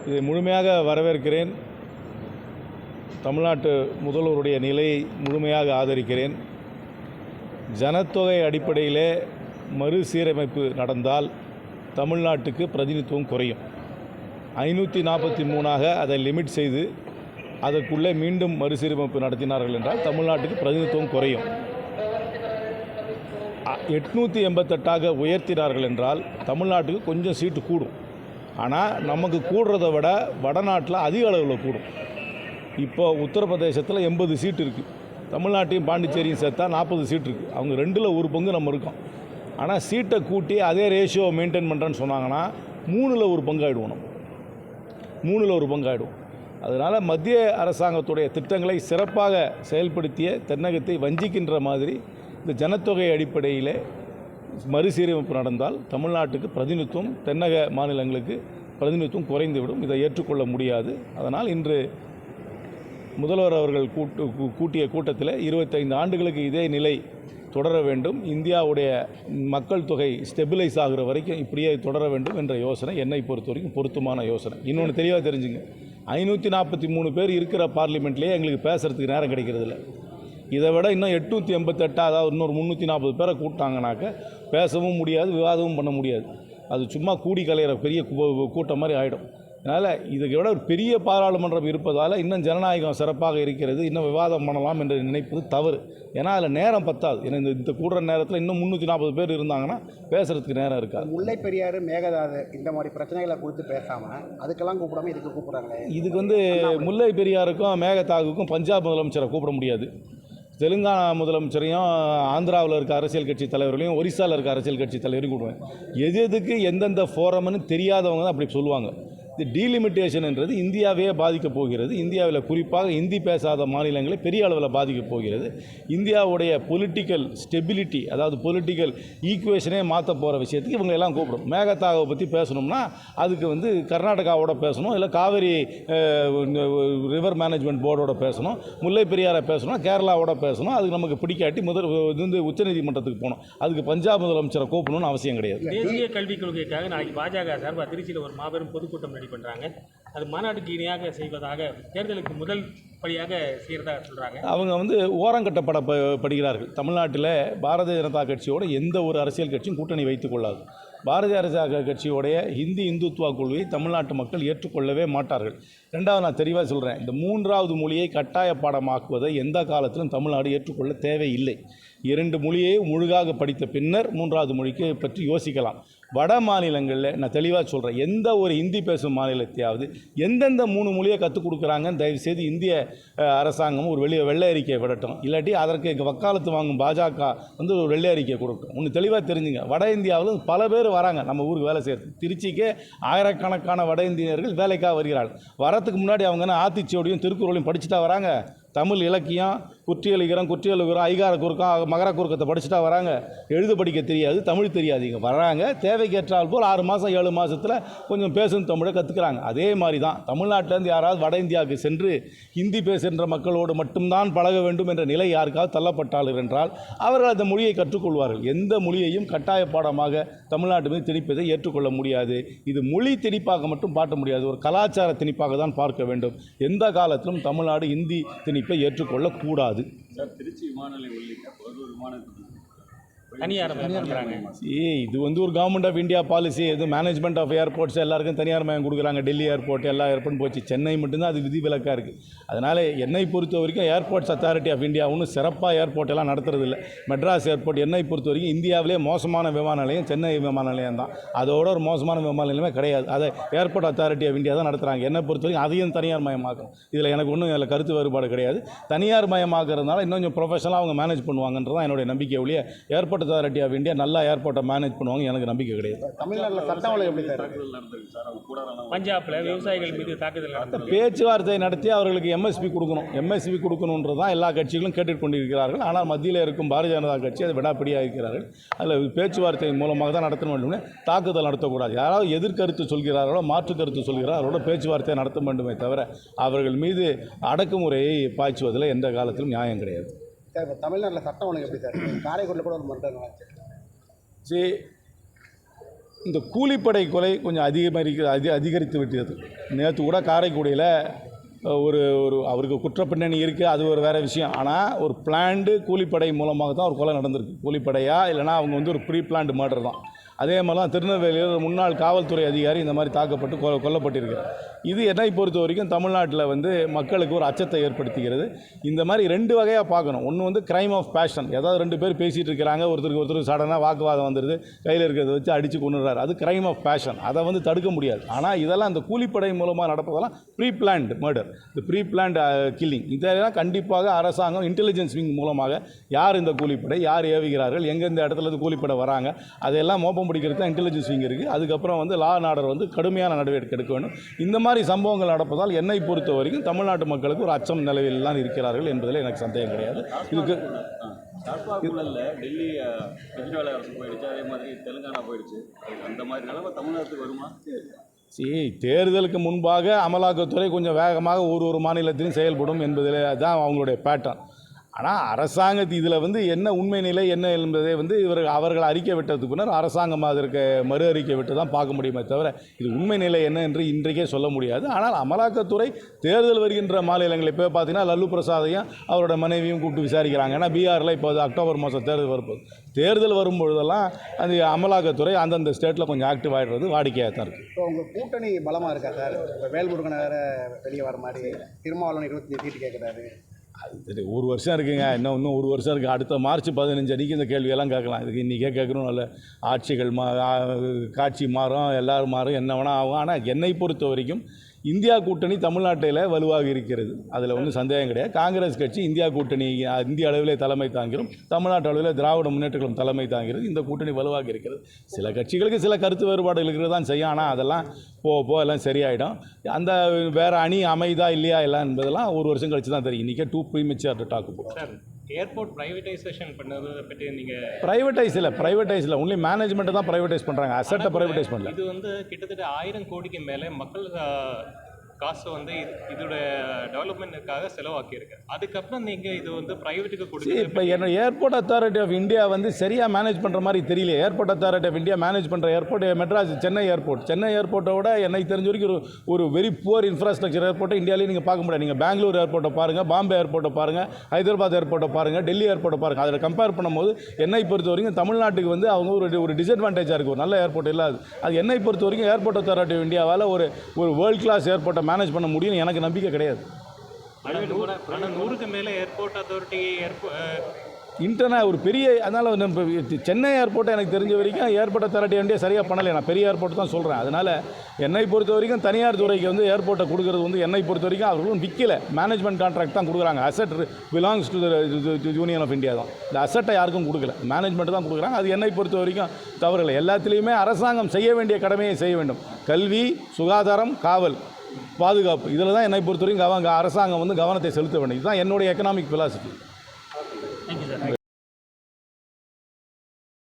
இதை முழுமையாக வரவேற்கிறேன். தமிழ்நாட்டு முதல்வருடைய நிலையை முழுமையாக ஆதரிக்கிறேன். ஜனத்தொகை அடிப்படையிலே மறுசீரமைப்பு நடந்தால் தமிழ்நாட்டுக்கு பிரதிநிதித்துவம் குறையும். 543ஆக அதை லிமிட் செய்து அதற்குள்ளே மீண்டும் மறுசீரமைப்பு நடத்தினார்கள் என்றால் தமிழ்நாட்டுக்கு பிரதிநிதித்துவம் குறையும். 888ஆக உயர்த்தினார்கள் என்றால் தமிழ்நாட்டுக்கு கொஞ்சம் சீட்டு கூடும். ஆனால் நமக்கு கூடுறதை விட வடநாட்டில் அதிக அளவில் கூடும். இப்போ உத்தரப்பிரதேசத்தில் 80 சீட்டு இருக்குது. தமிழ்நாட்டையும் பாண்டிச்சேரியும் சேர்த்தா 40 சீட்டு இருக்குது. அவங்க 2ல் 1 பங்கு நம்ம இருக்கோம். ஆனால் சீட்டை கூட்டி அதே ரேஷியோ மெயின்டைன் பண்ணுறேன்னு சொன்னாங்கன்னா 3ல் 1 பங்கு ஆகிடுவோம். நம்ம 3ல் 1 பங்கு ஆகிடுவோம். அதனால் மத்திய அரசாங்கத்துடைய திட்டங்களை சிறப்பாக செயல்படுத்திய தென்னகத்தை வஞ்சிக்கின்ற மாதிரி இந்த ஜனத்தொகை அடிப்படையில் மறுசீரமைப்பு நடந்தால் தமிழ்நாட்டுக்கு பிரதிநிதித்துவம், தென்னக மாநிலங்களுக்கு பிரதிநிதித்துவம் குறைந்துவிடும். இதை ஏற்றுக்கொள்ள முடியாது. அதனால் இன்று முதல்வர் அவர்கள் கூட்டிய கூட்டத்தில் 25 ஆண்டுகளுக்கு இதே நிலை தொடர வேண்டும், இந்தியாவுடைய மக்கள் தொகை ஸ்டெபிலைஸ் ஆகிற வரைக்கும் இப்படியே தொடர வேண்டும் என்ற யோசனை என்னை பொறுத்த வரைக்கும் பொருத்தமான யோசனை. இன்னொன்று தெளிவாக தெரிஞ்சுங்க, 543 பேர் இருக்கிற பார்லிமெண்ட்லேயே எங்களுக்கு பேசுகிறதுக்கு நேரம் கிடைக்கிறதில்ல. இதை விட இன்னும் 888, அதாவது இன்னொரு 340 பேரை கூப்பிட்டாங்கனாக்க பேசவும் முடியாது, விவாதமும் பண்ண முடியாது. அது சும்மா கூடி கலையிற பெரிய கூட்டம் மாதிரி ஆகிடும். அதனால் இதுக்கு விட ஒரு பெரிய பாராளுமன்றம் இருப்பதால் இன்னும் ஜனநாயகம் சிறப்பாக இருக்கிறது, இன்னும் விவாதம் பண்ணலாம் என்று நினைப்பது தவறு. ஏன்னா அதில் நேரம் பத்தாது. ஏன்னா இந்த கூடுற நேரத்தில் இன்னும் 340 பேர் இருந்தாங்கன்னா பேசுகிறதுக்கு நேரம் இருக்காது. முல்லை பெரியாறு, மேகதாது இந்த மாதிரி பிரச்சனைகளை குறித்து பேசாமல் அதுக்கெல்லாம் கூப்பிடாமல் இதுக்கு கூப்பிட்றாங்களே. இதுக்கு முல்லை பெரியாருக்கும் மேகதாதுக்கும் பஞ்சாப் முதலமைச்சரை கூப்பிட முடியாது. தெலுங்கானா முதலமைச்சரையும், ஆந்திராவில் இருக்க அரசியல் கட்சி தலைவர்களையும், ஒரிசாவில் இருக்க அரசியல் கட்சி தலைவரையும் கூப்பிடுவேன். எதுக்கு எந்தெந்த ஃபோரம்னு தெரியாதவங்க தான் அப்படி சொல்லுவாங்க. இந்த டீலிமிட்டேஷன் என்றது இந்தியாவே பாதிக்கப் போகிறது. இந்தியாவில் குறிப்பாக ஹிந்தி பேசாத மாநிலங்களை பெரிய அளவில் பாதிக்கப் போகிறது. இந்தியாவுடைய பொலிட்டிக்கல் ஸ்டெபிலிட்டி, அதாவது பொலிட்டிக்கல் ஈக்குவேஷனே மாற்ற போகிற விஷயத்துக்கு இவங்க எல்லாம் கூப்பிடும். மேகதாவை பற்றி பேசணும்னா அதுக்கு கர்நாடகாவோட பேசணும், இல்லை காவேரி ரிவர் மேனேஜ்மெண்ட் போர்டோட பேசணும், முல்லை பெரியாரை பேசணும், கேரளாவோட பேசணும். அதுக்கு நமக்கு பிடிக்காட்டி உச்சநீதிமன்றத்துக்கு போகணும். அதுக்கு பஞ்சாப் முதலமைச்சரை கூப்பிடணும்னு அவசியம் கிடையாது. தேசிய கல்விக் கொள்கைக்காக நாளைக்கு பாஜக சார்பாக திருச்சியில் ஒரு மாபெரும் பொதுக்கூட்டம் பண்ணுறாங்க. அது மாநாட்டுக்கு இணையாக செய்வதாக தேர்தலுக்கு முதல் படியாக செய்கிறதாக சொல்கிறாங்க. அவங்க ஓரங்கட்டப்படுகிறார்கள். தமிழ்நாட்டில் பாரதிய ஜனதா கட்சியோட எந்த ஒரு அரசியல் கட்சியும் கூட்டணி வைத்துக் கொள்ளாது. பாரதிய ஜனதா கட்சியோடைய ஹிந்தி இந்துத்துவா கொள்கையை தமிழ்நாட்டு மக்கள் ஏற்றுக்கொள்ளவே மாட்டார்கள். ரெண்டாவது, நான் தெளிவாக சொல்கிறேன், இந்த 3வது மொழியை கட்டாய பாடமாக்குவதை எந்த காலத்திலும் தமிழ்நாடு ஏற்றுக்கொள்ள தேவையில்லை. 2 மொழியை முழுதாக படித்த பின்னர் 3வது மொழிக்கு பற்றி யோசிக்கலாம். வட மாநிலங்களில் நான் தெளிவாக சொல்கிறேன், எந்த ஒரு ஹிந்தி பேசும் மாநிலத்தையாவது எந்தெந்த 3 மொழியை கற்றுக் கொடுக்குறாங்கன்னு தயவுசெய்து இந்திய அரசாங்கம் ஒரு வெள்ளை அறிக்கையை விடட்டும். இல்லாட்டி அதற்கு வக்காலத்து வாங்கும் பாஜக ஒரு வெள்ளை அறிக்கையை கொடுக்கட்டும். ஒன்று தெளிவாக தெரிஞ்சுங்க, வட இந்தியாவில் பல பேர் வராங்க நம்ம ஊருக்கு வேலை செய்கிறது. திருச்சிக்கே ஆயிரக்கணக்கான வட இந்தியர்கள் வேலைக்காக வருகிறார்கள். வரத்துக்கு முன்னாடி அவங்க ஆத்திச்சோடியும் திருக்குறளையும் படிச்சுட்டா வராங்க. தமிழ் இலக்கியம், குற்றியலுகிறோம், ஐகார குறுக்கம், மகர குறுக்கத்தை படிச்சுட்டா வராங்க. எழுத படிக்க தெரியாது, தமிழ் தெரியாது. இங்கே வராங்க, தேவைக்கேற்றால் போல் 6 மாதம் 7 மாதத்தில் கொஞ்சம் பேசும் தமிழை கற்றுக்குறாங்க. அதே மாதிரி தான் தமிழ்நாட்டிலேருந்து யாராவது வட இந்தியாவுக்கு சென்று ஹிந்தி பேசுகின்ற மக்களோடு மட்டும்தான் பழக வேண்டும் என்ற நிலை யாருக்காவது தள்ளப்பட்டார்கள் என்றால் அவர்கள் அந்த மொழியை கற்றுக்கொள்வார்கள். எந்த மொழியையும் கட்டாய பாடமாக தமிழ்நாட்டு மீது திணிப்பதை ஏற்றுக்கொள்ள முடியாது. இது மொழி திணிப்பாக மட்டும் பார்க்க முடியாது, ஒரு கலாச்சார திணிப்பாக தான் பார்க்க வேண்டும். எந்த காலத்திலும் தமிழ்நாடு ஹிந்தி திணிப்பை ஏற்றுக்கொள்ளக்கூடாது. திருச்சி விமான நிலையம் உள்ளிட்ட ஒரு விமானத்துக்கு இது ஒரு கவர்மெண்ட் ஆஃப் இந்தியா பாலிசி. இது மேனேஜ்மெண்ட் ஆஃப் ஏர்போர்ட்ஸ் எல்லாருக்கும் தனியார் மயம் கொடுக்குறாங்க. டெல்லி ஏர்போர்ட் எல்லா ஏர்போர்ட்டும் போச்சு. சென்னை மட்டும்தான் அது விதிவிலக்காக இருக்குது. அதனால் என்னை பொறுத்த வரைக்கும் ஏர்போர்ட்ஸ் அத்தாரிட்டி ஆஃப் இந்தியா ஒன்றும் சிறப்பாக ஏர்போர்ட் எல்லாம் நடத்துறது இல்லை. மெட்ராஸ் ஏர்போர்ட் என்னை பொறுத்த வரைக்கும் இந்தியாவிலே மோசமான விமான நிலையம் சென்னை விமான நிலையம் தான். அதோட ஒரு மோசமான விமான நிலையமே கிடையாது. அதை ஏர்போர்ட் அத்தாரிட்டி ஆஃப் இந்தியா தான் நடத்துகிறாங்க. என்னை பொறுத்த வரைக்கும் அதையும் தனியார் மயமாக்கும். இதில் எனக்கு ஒன்றும் இதில் கருத்து வேறுபாடு கிடையாது. தனியார் மயமாக்குறதுனால இன்னும் கொஞ்சம் ப்ரொஃபஷனலாக அவங்க மேனேஜ் பண்ணுவாங்கன்றதான் என்னுடைய நம்பிக்கை. ஒழிய ஏர்போர்ட் அத்தாரிட்டி ஆஃப் இந்தியா நல்லா ஏர்போர்ட்டை மேனேஜ் பண்ணுவாங்க எனக்கு நம்பிக்கை கிடையாது. தமிழ்நாட்டில் சட்டம் எப்படி பஞ்சாபில் விவசாயிகள் மீது தாக்குதல் பேச்சுவார்த்தை நடத்தி அவர்களுக்கு எம்எஸ்பி கொடுக்கணுன்றது தான் எல்லா கட்சிகளும் கேட்டுக் கொண்டிருக்கிறார்கள். ஆனால் மத்தியில் இருக்கும் பாரதிய ஜனதா கட்சி அதை விடாப்பிடியாக இருக்கிறார்கள். அதில் பேச்சுவார்த்தை மூலமாக தான் நடத்த வேண்டும், தாக்குதல் நடத்தக்கூடாது. யாராவது எதிர்கருத்து சொல்கிறார்களோ மாற்று கருத்து சொல்கிறார்களோ பேச்சுவார்த்தை நடத்த வேண்டுமே தவிர அவர்கள் மீது அடக்குமுறையை பாய்ச்சுவதில் எந்த காலத்திலும் நியாயம் கிடையாது. சார், தமிழ்நாட்டில் சட்டம் ஒழுங்கு எப்படி சார்? காரைக்குடியில் கூட ஒரு மன்றம் இந்த கூலிப்படை கொலை கொஞ்சம் அதிகரித்து விட்டது. நேற்று கூட காரைக்குடியில் ஒரு அவருக்கு குற்றப்பின்னணி இருக்குது, அது ஒரு வேறு விஷயம். ஆனால் ஒரு பிளான்டு கூலிப்படை மூலமாக தான் ஒரு கொலை நடந்திருக்கு. கூலிப்படையா இல்லைனா அவங்க வந்து ஒரு ப்ரீ பிளான்டு மர்டர் தான். அதே மாதிரி தான் திருநெல்வேலியில் ஒரு முன்னாள் காவல்துறை அதிகாரி இந்த மாதிரி தாக்கப்பட்டு கொல்லப்பட்டிருக்கிறார். இது என்னை பொறுத்த வரைக்கும் தமிழ்நாட்டில் வந்து மக்களுக்கு ஒரு அச்சத்தை ஏற்படுத்துகிறது. இந்த மாதிரி 2 வகையாக பார்க்கணும். ஒன்று வந்து கிரைம் ஆஃப் பேஷன், ஏதாவது 2 பேர் பேசிகிட்டு இருக்கிறாங்க, ஒருத்தருக்கு சடனாக வாக்குவாதம் வந்துடுது, கையில் இருக்கிறத வச்சு அடித்து கொண்டுறாரு, அது கிரைம் ஆஃப் பேஷன், அதை வந்து தடுக்க முடியாது. ஆனால் இதெல்லாம் அந்த கூலிப்படை மூலமாக நடப்பதெல்லாம் ப்ரீ பிளான்டு மர்டர், இந்த ப்ரீ பிளான்டு கில்லிங். இதெல்லாம் கண்டிப்பாக அரசாங்கம் இன்டெலிஜென்ஸ் விங் மூலமாக யார் இந்த கூலிப்படை, யார் ஏவுகிறார்கள், எங்கெந்த இடத்துலேருந்து கூலிப்படை வராங்க, அதையெல்லாம் மோப்பம் பிடிக்கிறது தான் இன்டெலிஜென்ஸ் விங் இருக்குது. அதுக்கப்புறம் வந்து லா அண்ட் ஆர்டர் வந்து கடுமையான நடவடிக்கை எடுக்க வேண்டும். இந்த மாதிரி சம்பவங்கள் நடப்பதால் என்னை பொறுத்த வரைக்கும் தமிழ்நாட்டு மக்களுக்கு ஒரு அச்சம் நிலவில் தான் இருக்கிறார்கள் என்பதில் எனக்கு சந்தேகம் கிடையாது. இதுக்கு டெல்லி கெஜ்ரிவால் அரசு போயிடுச்சு, அதே மாதிரி தெலுங்கானா போயிடுச்சு. அந்த மாதிரி நிலைமை தமிழ்நாட்டுக்கு வருமா? தேர்தலுக்கு முன்பாக அமலாக்கத்துறை கொஞ்சம் வேகமாக ஒரு மாநிலத்திலும் செயல்படும் என்பதில் தான் அவங்களுடைய பேட்டர்ன். ஆனால் அரசாங்கத்து இதில் வந்து என்ன உண்மை நிலை என்ன என்பதை வந்து அவர்கள் அறிக்கை விட்டதுக்கு பின்னர் அரசாங்கம் அதற்கு மறு அறிக்கை விட்டு தான் பார்க்க முடியுமே தவிர இது உண்மை நிலை என்ன என்று இன்றைக்கே சொல்ல முடியாது. ஆனால் அமலாக்கத்துறை தேர்தல் வருகின்ற மாநிலங்கள் இப்போ பார்த்தீங்கன்னா லல்லு பிரசாதையும் அவரோட மனைவியும் கூப்பிட்டு விசாரிக்கிறாங்க. ஏன்னா பீகாரில் இப்போ அக்டோபர் மாதம் தேர்தல் வரப்போகுது. தேர்தல் வரும்பொழுதெல்லாம் அந்த அமலாக்கத்துறை அந்தந்த ஸ்டேட்டில் கொஞ்சம் ஆக்டிவ் ஆகிடுறது வாடிக்கையாக தான் இருக்குது. இப்போ உங்கள் கூட்டணி பலமாக இருக்கா சார்? இப்போ வேல்முருகன் வேறு வெளியே வர மாதிரி, திருமாவளவன் 25 சீட்டு கேட்குறாரு. அது 1 வருஷம் இருக்குங்க, இன்னும் 1 வருஷம் இருக்குது. அடுத்த மார்ச் 15 அன்றைக்கி இந்த கேள்வியெல்லாம் கேட்கலாம். இதுக்கு இன்றைக்கே கேட்கணும். இல்லை ஆட்சிகள் காட்சி மாறும், எல்லோரும் மாறும், என்ன வேணால் ஆகும். ஆனால் என்னை பொறுத்த வரைக்கும் இந்தியா கூட்டணி தமிழ்நாட்டில் வலுவாக இருக்கிறது, அதில் ஒன்றும் சந்தேகம் கிடையாது. காங்கிரஸ் கட்சி இந்தியா கூட்டணி இந்திய அளவிலே தலைமை தாங்கிறோம், தமிழ்நாட்டு அளவில் திராவிட முன்னேற்ற கழகம் தலைமை தாங்கிறது. இந்த கூட்டணி வலுவாக இருக்கிறது. சில கட்சிகளுக்கு சில கருத்து வேறுபாடுகள் இருக்கிறது தான் செய்யும். ஆனால் அதெல்லாம் போக எல்லாம் சரியாயிடும். அந்த வேறு அணி அமைதா இல்லையா எல்லாம் என்பதெல்லாம் 1 வருஷம் கழிச்சு தான் தெரியும். இன்றைக்கே டூ ப்ரீமெச்சூர் டாக் போகிறோம். ஏர்போர்ட் பிரைவேட்டைசேஷன் பண்ணதை பற்றி நீங்கள் ப்ரைவேட்டைஸ் இல்லை ஒன்லி மேனேஜ்மெண்ட்டை தான் ப்ரைவேட்டைஸ் பண்ணுறாங்க, அசட்டை ப்ரைவேட்டைஸ் பண்ணல. இது வந்து கிட்டத்தட்ட 1000 கோடிக்கு மேலே மக்கள் காசு வந்து இதோட டெவலப்மெண்ட்டுக்காக செலவாக்கியிருக்கு. அதுக்கப்புறம் நீங்கள் இது வந்து ப்ரைவேட்டுக்கு கொடுத்து இப்போ என்ன ஏர்போர்ட் அத்தாரிட்டி ஆஃப் இந்தியா வந்து சரியாக மேனேஜ் பண்ணுற மாதிரி தெரியல. Airport authority of India manage பண்ணுற ஏர்போர்ட் மெட்ராஸ் சென்னை ஏர்போர்ட்டை விட எனக்கு தெரிஞ்ச வரைக்கும் ஒரு வெரி புவர் இன்ஃப்ராஸ்ட்ரக்சர் ஏர்போர்ட்டை இந்தியாவிலேயே நீங்கள் பார்க்க முடியாது. நீங்கள் பெங்களூர் ஏர்போர்ட்டை பாருங்கள், பாம்பே ஏர்போர்ட்டை பாருங்கள், ஹைதராபாத் ஏர்போர்ட்டை பாருங்கள், டெல்லி ஏர்போர்ட்டை பாருங்கள். அதில் கம்பேர் பண்ணும்போது என்னை பொறுத்த வரைக்கும் தமிழ்நாட்டுக்கு வந்து அவங்க ஒரு டிஸ்அட்வான்டேஜாக இருக்குது. ஒரு நல்ல ஏர்போர்ட் இல்லாது. அது என்னை பொறுத்த வரைக்கும் ஏர்போர்ட் அத்தாரிட்டி ஆஃப் இந்தியாவால் ஒரு வேர்ல்ட் கிளாஸ் ஏர்போர்ட்டை மேனேஜ் பண்ண முடியும்னு எனக்கு நம்பிக்கை கிடையாது. ஆனால் 100க்கு மேலே ஏர்போர்ட் அத்தாரிட்டி ஒரு பெரிய, அதனால் சென்னை ஏர்போர்ட்டை எனக்கு தெரிஞ்ச வரைக்கும் ஏர்போர்ட் அத்தாரிட்டி இந்தியா சரியாக பண்ணலை. நான் பெரிய ஏர்போர்ட் தான் சொல்கிறேன். அதனால் என்னை பொறுத்த வரைக்கும் தனியார் துறைக்கு வந்து ஏர்போர்ட்டை கொடுக்குறது வந்து என்னை பொறுத்த வரைக்கும் அவர்களும் விற்கல, மேனேஜ்மெண்ட் கான்ட்ராக்ட் தான் கொடுக்குறாங்க. Asset belongs to union of India தான். இந்த அசட்டை யாருக்கும் கொடுக்கல, மேனேஜ்மெண்ட் தான் கொடுக்குறாங்க. அது என்னை பொறுத்த வரைக்கும் தவறில்லை. எல்லாத்துலேயுமே அரசாங்கம் செய்ய வேண்டிய கடமையை செய்ய வேண்டும். கல்வி, சுகாதாரம், காவல், பாதுகாப்பு, இதில் தான் என்னை பொறுத்த வரைக்கும் அரசாங்கம் வந்து கவனத்தை செலுத்த வேண்டும். இதுதான் என்னுடைய எக்கனாமிக் பிலாசபி.